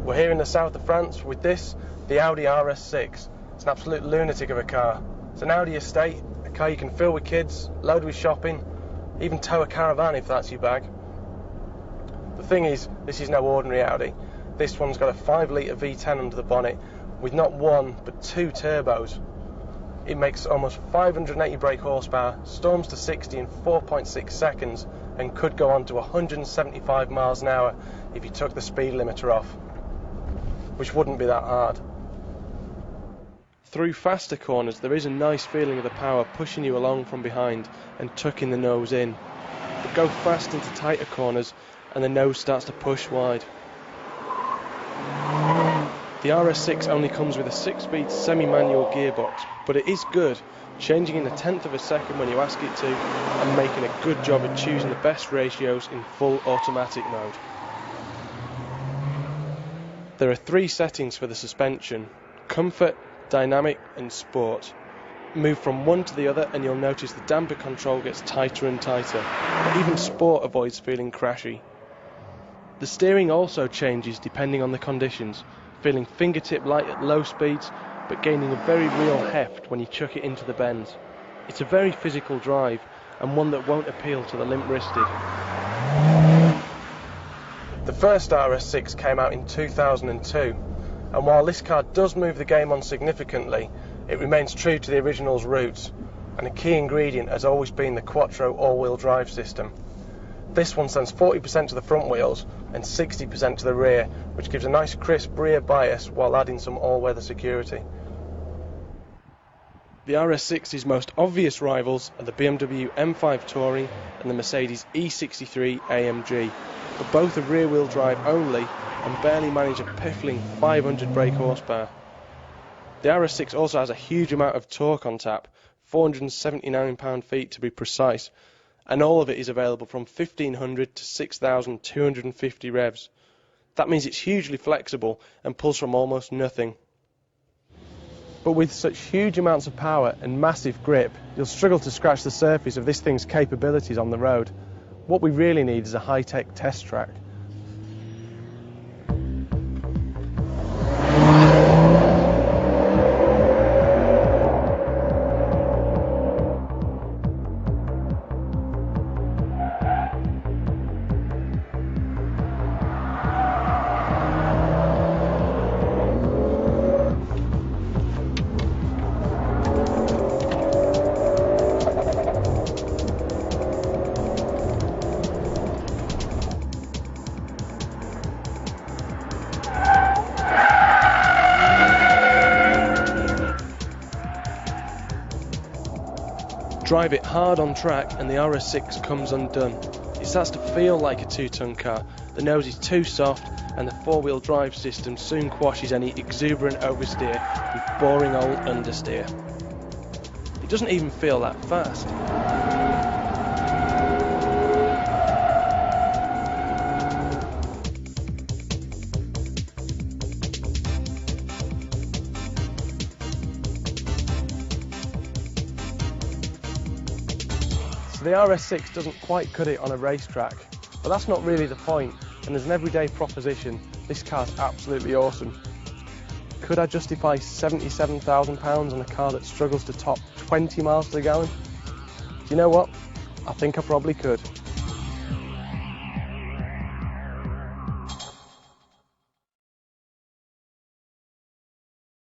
We're here in the south of France with this, the Audi RS6. It's an absolute lunatic of a car. It's an Audi estate, a car you can fill with kids, load with shopping, even tow a caravan if that's your bag. The thing is, this is no ordinary Audi. This one's got a 5-litre V10 under the bonnet with not one but 2 turbos. It makes almost 580 brake horsepower, storms to 60 in 4.6 seconds and could go on to 175 miles an hour if you took the speed limiter off, which wouldn't be that hard. Through faster corners there is a nice feeling of the power pushing you along from behind and tucking the nose in, but go fast into tighter corners and the nose starts to push wide. The RS6 only comes with a 6-speed semi-manual gearbox, but it is good, changing in 1/10 of a second when you ask it to and making a good job of choosing the best ratios in full automatic mode. There are 3 settings for the suspension: comfort, dynamic and sport. Move from one to the other and you'll notice the damper control gets tighter and tighter, but even sport avoids feeling crashy. The steering also changes depending on the conditions, feeling fingertip light at low speeds but gaining a very real heft when you chuck it into the bends. It's a very physical drive and one that won't appeal to the limp-wristed. The first RS6 came out in 2002, and while this car does move the game on significantly, it remains true to the original's roots, and a key ingredient has always been the Quattro all-wheel drive system. This one sends 40% to the front wheels and 60% to the rear, which gives a nice crisp rear bias while adding some all-weather security. The RS6's most obvious rivals are the BMW M5 Touring and the Mercedes E63 AMG, but both are rear-wheel drive only and barely manage a piffling 500 brake horsepower. The RS6 also has a huge amount of torque on tap, 479 pound-feet to be precise, and all of it is available from 1500 to 6250 revs. That means it's hugely flexible and pulls from almost nothing. But with such huge amounts of power and massive grip, you'll struggle to scratch the surface of this thing's capabilities on the road. What we really need is a high-tech test track. Drive it hard on track and the RS6 comes undone. It starts to feel like a 2-ton car, the nose is too soft and the 4-wheel drive system soon quashes any exuberant oversteer with boring old understeer. It doesn't even feel that fast. The RS6 doesn't quite cut it on a racetrack, but that's not really the point, and as an everyday proposition, this car's absolutely awesome. Could I justify £77,000 on a car that struggles to top 20 miles to the gallon? Do you know what? I think I probably could.